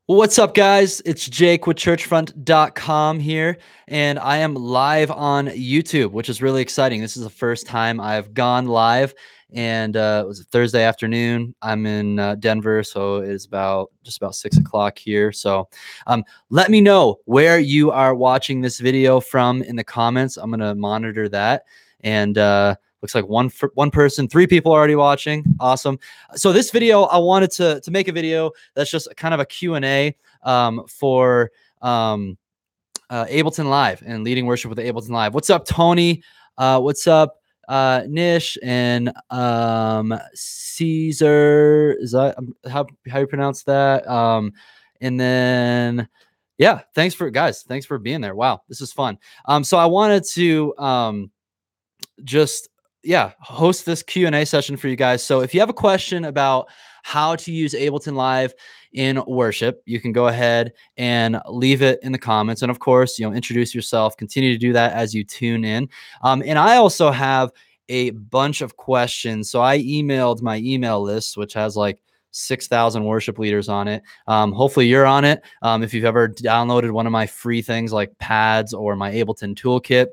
What's up, guys? It's Jake with churchfront.com here, and I am live on YouTube, which is really exciting. This is the first time I've gone live, and it was a Thursday afternoon. I'm in Denver, so it's just about 6 o'clock here. So let me know where you are watching this video from in the comments. I'm going to monitor that, and looks like one person, 3 people already watching. Awesome. So this video, I wanted to make a video that's just kind of a Q&A for Ableton Live and leading worship with Ableton Live. What's up, Tony? What's up, Nish and Caesar? Is that how you pronounce that? And then yeah, thanks for being there. Wow, this is fun. So I wanted to host this Q&A session for you guys. So if you have a question about how to use Ableton Live in worship, you can go ahead and leave it in the comments. And of course, introduce yourself, continue to do that as you tune in. And I also have a bunch of questions. So I emailed my email list, which has like 6,000 worship leaders on it. Hopefully you're on it. If you've ever downloaded one of my free things like pads or my Ableton toolkit,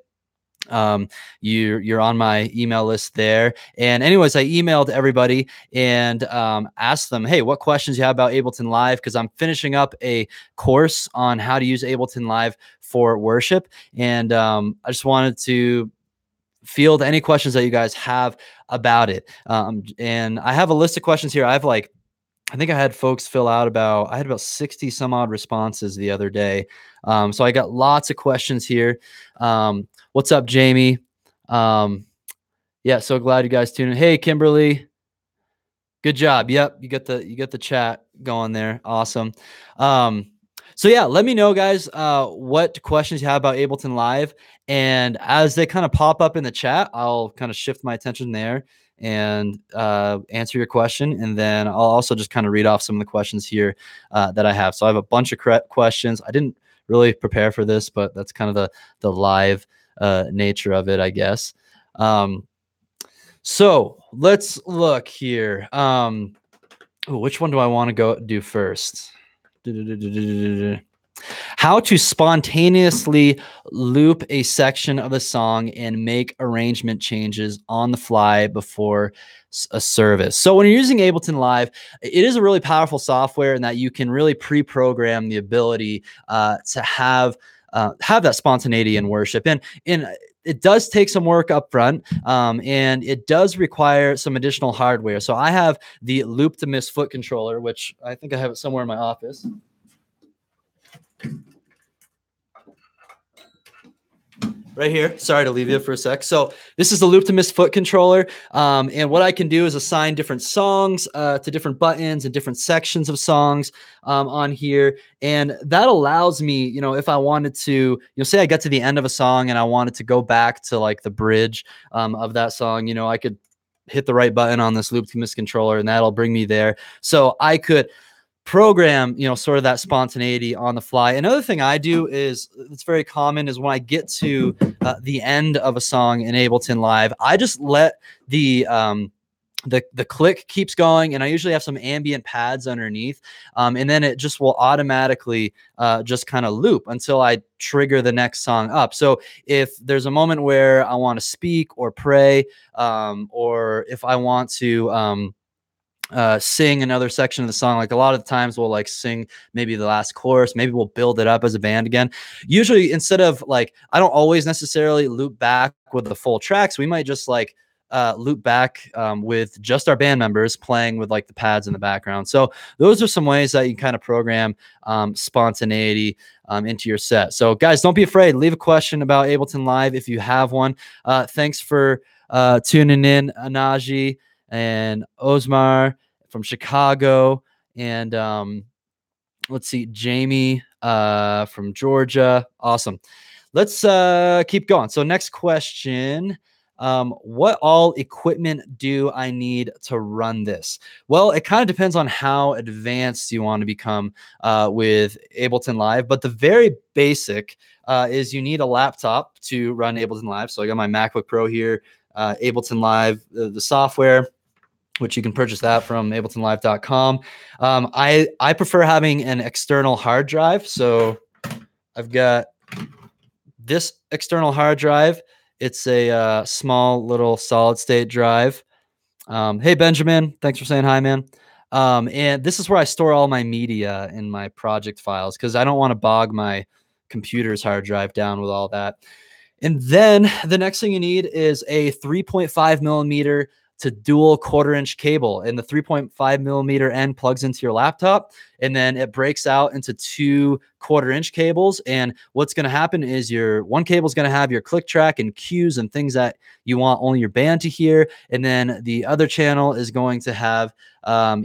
you're on my email list there. And anyways, I emailed everybody and asked them, hey, what questions you have about Ableton Live? Because I'm finishing up a course on how to use Ableton Live for worship. And I just wanted to field any questions that you guys have about it. And I have a list of questions here. I think I had folks fill out I had about 60 some odd responses the other day. So I got lots of questions here. What's up, Jamie? Yeah, so glad you guys tuned in. Hey, Kimberly. Good job. Yep, you get the chat going there. Awesome. So yeah, let me know, guys, what questions you have about Ableton Live. And as they kind of pop up in the chat, I'll kind of shift my attention there and answer your question. And then I'll also just kind of read off some of the questions here that I have. So I have a bunch of questions. I didn't really prepare for this, but that's kind of the live nature of it, I guess. So let's look here. Which one do I want to do first? How to spontaneously loop a section of a song and make arrangement changes on the fly before a service. So when you're using Ableton Live, it is a really powerful software in that you can really pre-program the ability to have that spontaneity in worship. And it does take some work up front, and it does require some additional hardware. So I have the Loop to Miss foot controller, which I think I have it somewhere in my office. Right here. Sorry to leave you for a sec. So this is the Loop to Miss foot controller. And what I can do is assign different songs to different buttons and different sections of songs on here. And that allows me, if I wanted to, say I get to the end of a song and I wanted to go back to like the bridge of that song, I could hit the right button on this Loop to Miss controller and that'll bring me there. So I could program, sort of that spontaneity on the fly. Another thing I do is it's very common is when I get to the end of a song in Ableton Live, I just let the click keeps going, and I usually have some ambient pads underneath, and then it just will automatically just kind of loop until I trigger the next song up. So if there's a moment where I want to speak or pray, or if I want to sing another section of the song, like a lot of the times we'll like sing maybe the last chorus, maybe we'll build it up as a band again. Usually instead of like, I don't always necessarily loop back with the full tracks. We might just like loop back with just our band members playing with like the pads in the background. So those are some ways that you kind of program spontaneity into your set. So guys, don't be afraid. Leave a question about Ableton Live if you have one. Thanks for tuning in, Anaji and Osmar from Chicago, and let's see, Jamie from Georgia. Awesome. Let's keep going. So next question. What all equipment do I need to run this? Well, it kind of depends on how advanced you want to become with Ableton Live, but the very basic is you need a laptop to run Ableton Live. So I got my MacBook Pro here, Ableton Live, the software. which you can purchase that from abletonlive.com. I prefer having an external hard drive. So I've got this external hard drive. It's a small little solid state drive. Hey, Benjamin, thanks for saying hi, man. And this is where I store all my media in my project files because I don't want to bog my computer's hard drive down with all that. And then the next thing you need is a 3.5 millimeter to dual 1/4-inch cable. And the 3.5 millimeter end plugs into your laptop, and then it breaks out into 2 1/4-inch cables. And what's going to happen is your one cable is going to have your click track and cues and things that you want only your band to hear. And then the other channel is going to have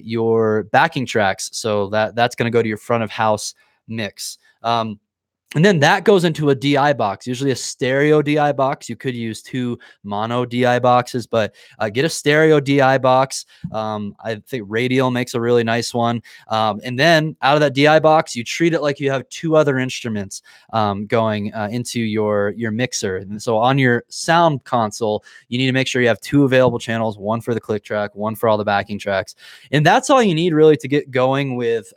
your backing tracks. So that's going to go to your front of house mix. And then that goes into a DI box, usually a stereo DI box. You could use 2 mono DI boxes, but get a stereo DI box. I think Radial makes a really nice one. And then out of that DI box, you treat it like you have 2 other instruments going into your mixer. And so on your sound console, you need to make sure you have 2 available channels, one for the click track, one for all the backing tracks. And that's all you need really to get going with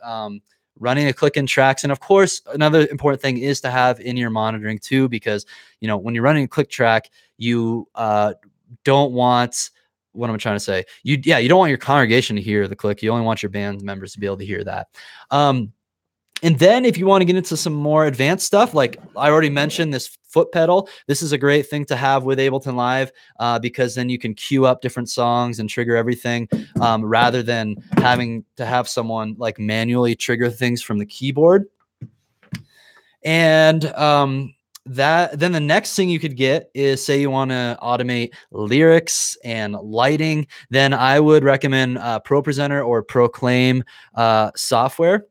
running a click in tracks. And of course, another important thing is to have in your monitoring too, because, you know, when you're running a click track, you don't want, what am I trying to say? You don't want your congregation to hear the click. You only want your band members to be able to hear that. And then if you want to get into some more advanced stuff, like I already mentioned, this foot pedal, this is a great thing to have with Ableton Live because then you can queue up different songs and trigger everything rather than having to have someone like manually trigger things from the keyboard. And then the next thing you could get is, say you want to automate lyrics and lighting, then I would recommend Pro Presenter or Proclaim software.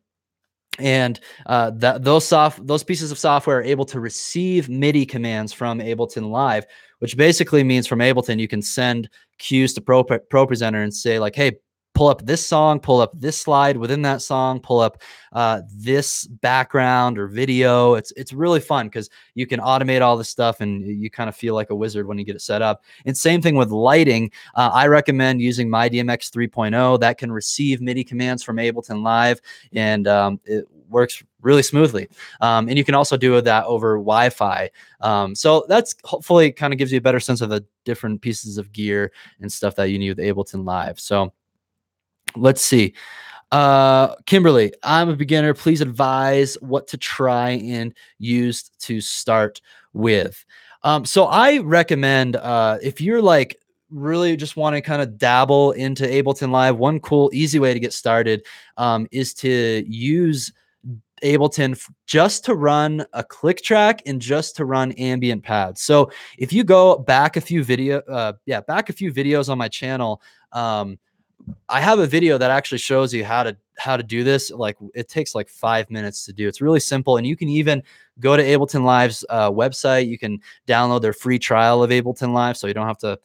And those pieces of software are able to receive MIDI commands from Ableton Live, which basically means from Ableton you can send cues to Pro Presenter and say like, hey, pull up this song, pull up this slide within that song, pull up this background or video. It's really fun because you can automate all this stuff and you kind of feel like a wizard when you get it set up. And same thing with lighting. I recommend using My DMX 3.0 that can receive MIDI commands from Ableton Live, and it works really smoothly. And you can also do that over Wi-Fi. So that's hopefully kind of gives you a better sense of the different pieces of gear and stuff that you need with Ableton Live. So let's see. Kimberly, I'm a beginner. Please advise what to try and use to start with. So I recommend if you're like really just want to kind of dabble into Ableton Live, one cool, easy way to get started is to use Ableton just to run a click track and just to run ambient pads. So if you go back a few videos on my channel, I have a video that actually shows you how to do this. Like it takes like 5 minutes to do. It's really simple. And you can even go to Ableton Live's website. You can download their free trial of Ableton Live. So you don't have to,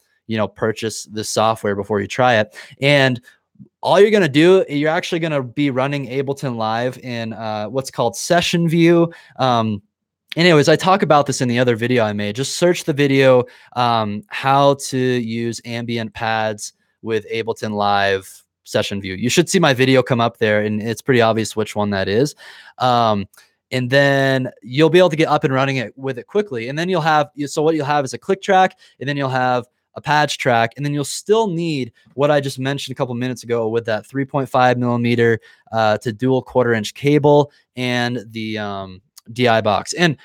purchase this software before you try it. And all you're going to do, you're actually going to be running Ableton Live in what's called session view. Anyways, I talk about this in the other video I made. Just search the video, how to use ambient pads with Ableton Live session view. You should see my video come up there, and it's pretty obvious which one that is. And then you'll be able to get up and running it with it quickly. And then what you'll have is a click track, and then you'll have a pads track, and then you'll still need what I just mentioned a couple minutes ago with that 3.5 millimeter to dual 1/4-inch cable and the DI box. And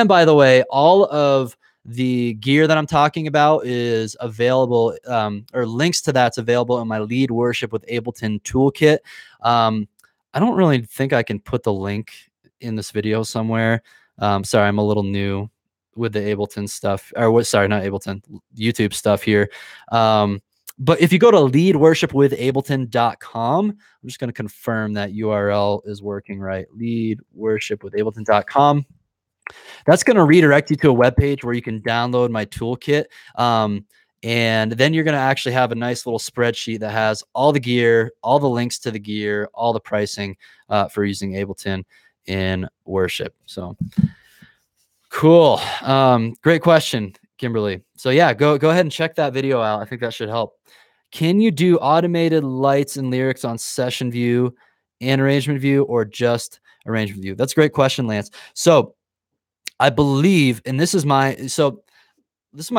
by the way, all of the gear that I'm talking about is available, or links to that's available in my Lead Worship with Ableton toolkit. I don't really think I can put the link in this video somewhere. Sorry, I'm a little new with the Ableton stuff, not Ableton, YouTube stuff here. But if you go to leadworshipwithableton.com, I'm just going to confirm that URL is working right. Leadworshipwithableton.com. That's going to redirect you to a web page where you can download my toolkit. And then you're going to actually have a nice little spreadsheet that has all the gear, all the links to the gear, all the pricing for using Ableton in worship. So cool. Great question, Kimberly. So yeah, go ahead and check that video out. I think that should help Can you do automated lights and lyrics on session view and arrangement view, or just arrangement view? That's a great question, Lance. So I believe, and this is my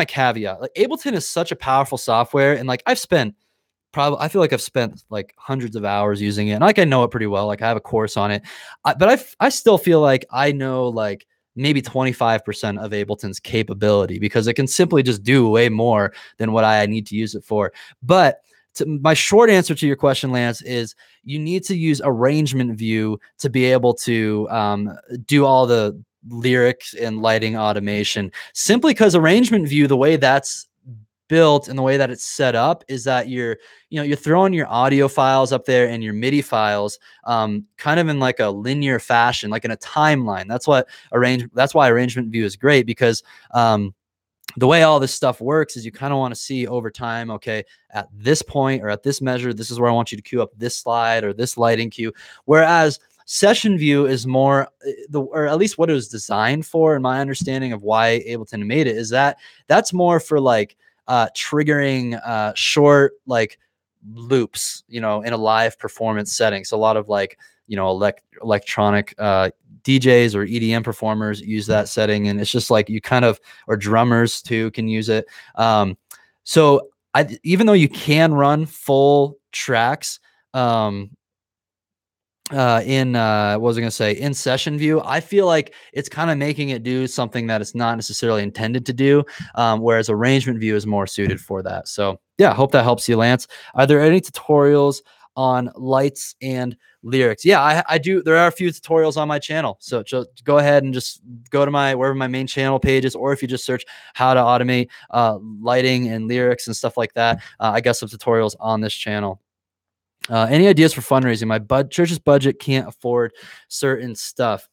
caveat. Like, Ableton is such a powerful software, and like I feel like I've spent like hundreds of hours using it, and like I know it pretty well. Like I have a course on it, but I still feel like I know like maybe 25% of Ableton's capability, because it can simply just do way more than what I need to use it for. But my short answer to your question, Lance, is you need to use arrangement view to be able to do all the lyrics and lighting automation, simply because arrangement view, the way that's built and the way that it's set up, is that you're throwing your audio files up there and your MIDI files kind of in like a linear fashion, like in a timeline. That's why arrangement view is great, because the way all this stuff works is you kind of want to see over time, okay, at this point or at this measure, this is where I want you to cue up this slide or this lighting cue. Whereas session view is more or at least what it was designed for, in my understanding of why Ableton made it, is that that's more for like triggering short like loops, in a live performance setting. So a lot of like, electronic DJs or EDM performers use that setting, and it's just like you kind of, or drummers too can use it. So even though you can run full tracks what was I gonna say, in session view, I feel like it's kind of making it do something that it's not necessarily intended to do, whereas arrangement view is more suited for that. So yeah, hope that helps you, Lance. Are there any tutorials on lights and lyrics? Yeah, I do. There are a few tutorials on my channel, so just go ahead and just go to wherever my main channel page is, or if you just search how to automate lighting and lyrics and stuff like that, I got some tutorials on this channel. Any ideas for fundraising? My church's budget can't afford certain stuff.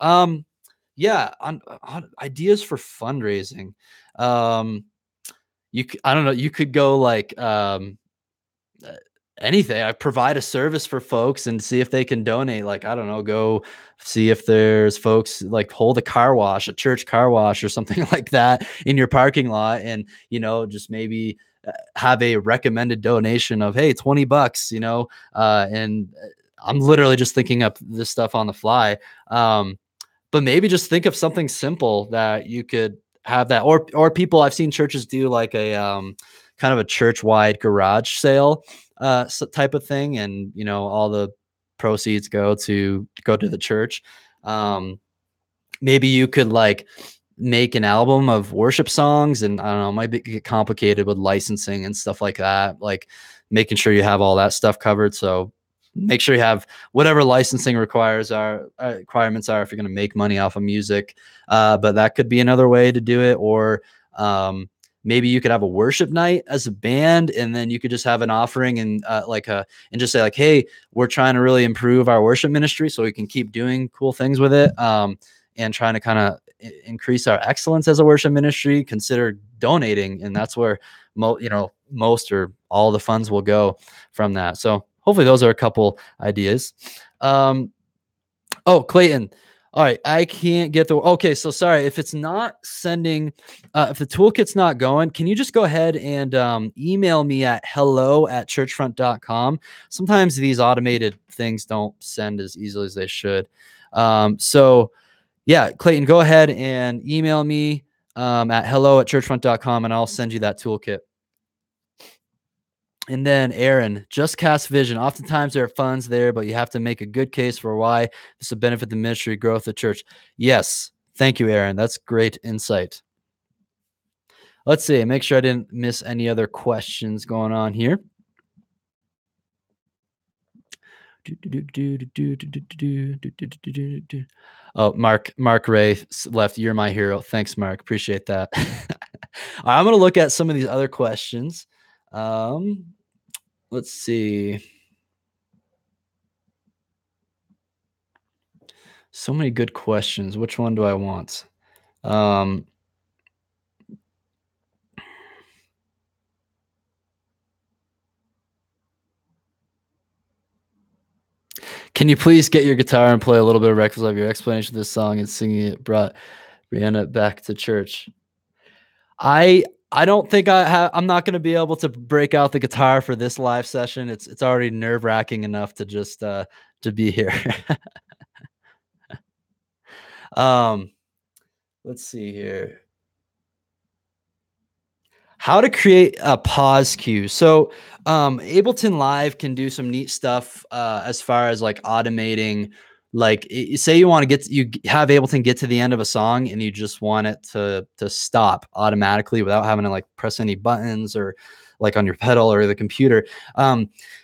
Yeah, on ideas for fundraising. I don't know. You could go like anything. I provide a service for folks and see if they can donate. Like, I don't know, go see if there's folks like hold a church car wash or something like that in your parking lot, and just maybe have a recommended donation of, hey, $20, and I'm literally just thinking up this stuff on the fly. But maybe just think of something simple that you could have that, or people, I've seen churches do like a kind of a church-wide garage sale type of thing, and all the proceeds go to the church. Maybe you could like make an album of worship songs, and I don't know, it might get complicated with licensing and stuff like that, like making sure you have all that stuff covered. So make sure you have whatever licensing requirements are if you're going to make money off of music. But that could be another way to do it. Or maybe you could have a worship night as a band, and then you could just have an offering and and just say like, hey, we're trying to really improve our worship ministry so we can keep doing cool things with it, and trying to kind of increase our excellence as a worship ministry. Consider donating, and that's where most or all the funds will go from that. So hopefully those are a couple ideas. Oh, Clayton. All right, I can't get okay, so sorry if it's not sending, if the toolkit's not going, can you just go ahead and email me at hello@churchfront.com? Sometimes these automated things don't send as easily as they should. So yeah, Clayton, go ahead and email me at hello@churchfront.com, and I'll send you that toolkit. And then Aaron, just cast vision. Oftentimes there are funds there, but you have to make a good case for why this will benefit the ministry, growth of the church. Yes. Thank you, Aaron. That's great insight. Let's see. Make sure I didn't miss any other questions going on here. Oh, Mark Ray left. You're my hero. Thanks, Mark. Appreciate that. All right, I'm going to look at some of these other questions. Let's see. So many good questions. Which one do I want? Can you please get your guitar and play a little bit of Reckless Love? Your explanation of this song and singing it brought Brianna back to church. I I don't think I'm not going to be able to break out the guitar for this live session. It's already nerve-wracking enough to just to be here. um let's see here. How to create a pause cue. So Ableton Live can do some neat stuff as far as like automating. Like say you want to have Ableton get to the end of a song and you just want it to stop automatically without having to like press any buttons or like on your pedal or the computer.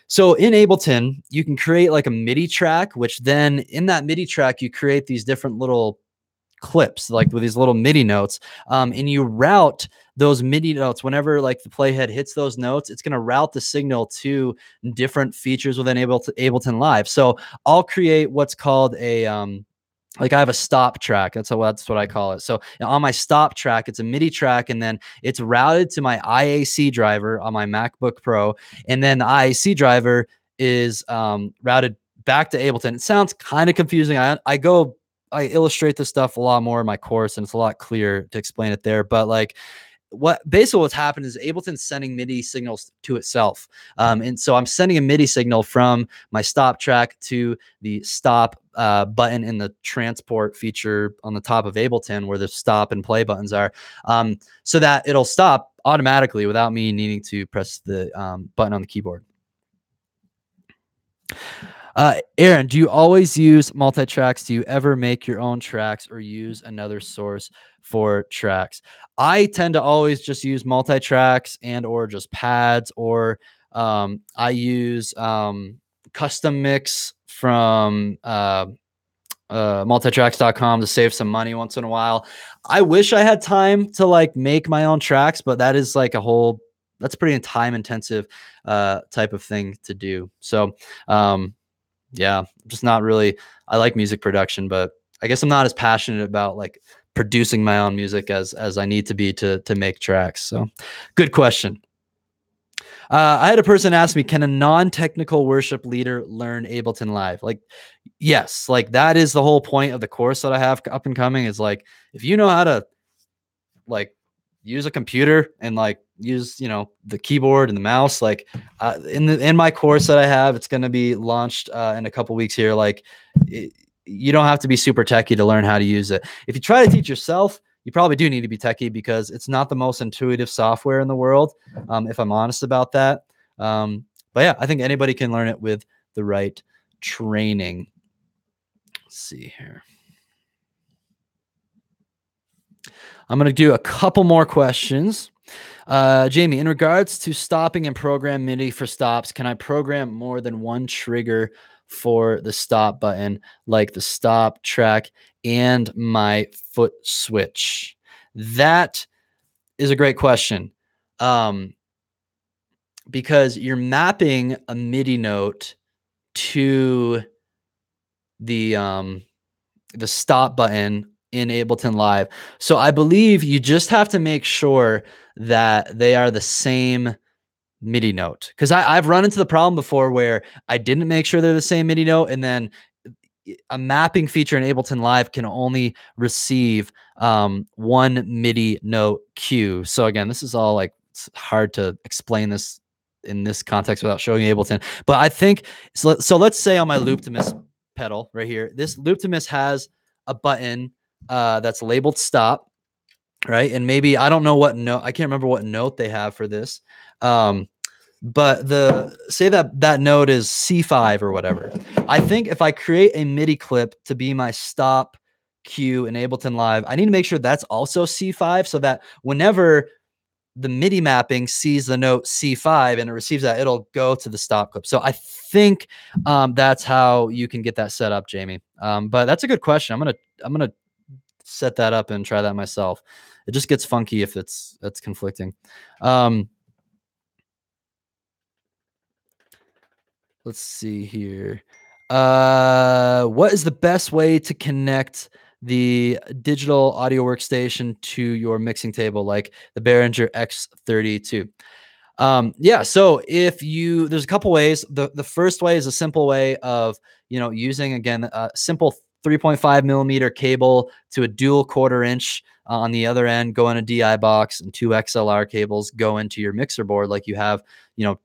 So in Ableton, you can create like a MIDI track, which then in that MIDI track, you create these different little clips like with these little MIDI notes, and you route those MIDI notes whenever like the playhead hits those notes. It's going to route the signal to different features within Ableton Live. So I'll create what's called a like I have a stop track. That's what I call it. So on my stop track, it's a MIDI track, and then it's routed to my IAC driver on my MacBook Pro, and then the IAC driver is routed back to Ableton. It sounds kind of confusing. I illustrate this stuff a lot more in my course, and it's a lot clearer to explain it there. But like what's happened is Ableton's sending MIDI signals to itself. And so I'm sending a MIDI signal from my stop track to the stop button in the transport feature on the top of Ableton where the stop and play buttons are, so that it'll stop automatically without me needing to press the button on the keyboard. Aaron, do you always use multi-tracks? Do you ever make your own tracks or use another source for tracks? I tend to always just use multi-tracks and or just pads, or I use custom mix from multitracks.com to save some money once in a while. I wish I had time to like make my own tracks, but that is like that's pretty time intensive type of thing to do. So yeah, just not really. I like music production, but I guess I'm not as passionate about like producing my own music as I need to be to make tracks. So good question. I had a person ask me, can a non-technical worship leader learn Ableton Live? Like, yes, like that is the whole point of the course that I have up and coming, is like, if you know how to like use a computer and like use, the keyboard and the mouse, like in my course that I have, it's going to be launched in a couple weeks here. Like you don't have to be super techie to learn how to use it. If you try to teach yourself, you probably do need to be techie because it's not the most intuitive software in the world. If I'm honest about that. But yeah, I think anybody can learn it with the right training. Let's see here. I'm going to do a couple more questions. Jamie, in regards to stopping and program MIDI for stops, can I program more than one trigger for the stop button, like the stop track and my foot switch? That is a great question. Because you're mapping a MIDI note to the stop button in Ableton Live. So I believe you just have to make sure that they are the same MIDI note. Because I've run into the problem before where I didn't make sure they're the same MIDI note, and then a mapping feature in Ableton Live can only receive one MIDI note cue. So again, this is all like, it's hard to explain this in this context without showing Ableton. But I think, so let's say on my loop to miss pedal right here, this loop to miss has a button that's labeled stop, right? And maybe, I don't know what note, I can't remember what note they have for this. But say that note is C5 or whatever. I think if I create a MIDI clip to be my stop cue in Ableton Live, I need to make sure that's also C5, so that whenever the MIDI mapping sees the note C5 and it receives that, it'll go to the stop clip. So I think that's how you can get that set up, Jamie. But that's a good question. I'm gonna set that up and try that myself. It just gets funky if that's conflicting. Let's see here. What is the best way to connect the digital audio workstation to your mixing table, like the Behringer X32? Yeah, so there's a couple ways. The first way is a simple way of, using, again, simple 3.5 millimeter cable to a dual 1/4 inch on the other end, go in a DI box, and 2 XLR cables go into your mixer board like you have,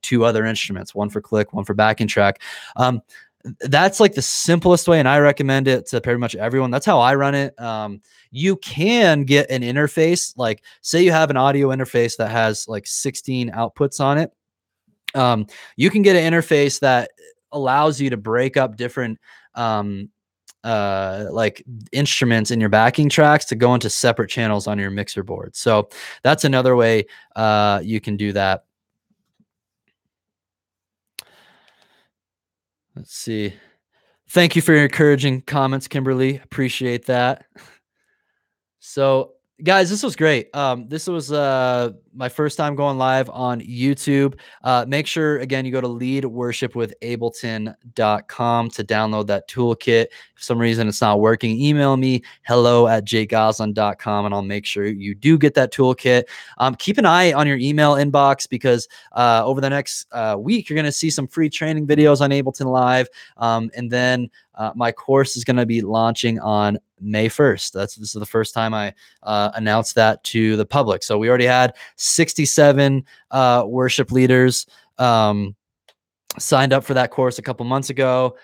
2 other instruments, one for click, one for backing track. That's like the simplest way, and I recommend it to pretty much everyone. That's how I run it. You can get an interface, like say you have an audio interface that has like 16 outputs on it. You can get an interface that allows you to break up different like instruments in your backing tracks to go into separate channels on your mixer board. So that's another way you can do that. Let's see. Thank you for your encouraging comments, Kimberly. Appreciate that. So, guys, this was great. This was my first time going live on YouTube. Make sure, again, you go to leadworshipwithableton.com to download that toolkit. If for some reason it's not working, email me, hello@jgoslin.com, and I'll make sure you do get that toolkit. Keep an eye on your email inbox because over the next week, you're going to see some free training videos on Ableton Live. And then my course is going to be launching on May 1st. This is the first time I announced that to the public. So we already had 67 worship leaders signed up for that course a couple months ago,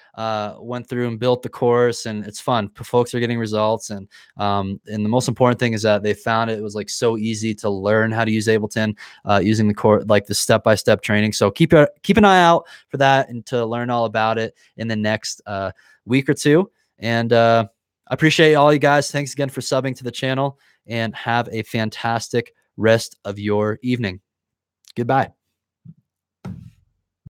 went through and built the course, and it's fun. Folks are getting results. And the most important thing is that they found it was like so easy to learn how to use Ableton using the course, like the step-by-step training. So keep an eye out for that and to learn all about it in the next week or two. And I appreciate all you guys. Thanks again for subbing to the channel, and have a fantastic rest of your evening. Goodbye.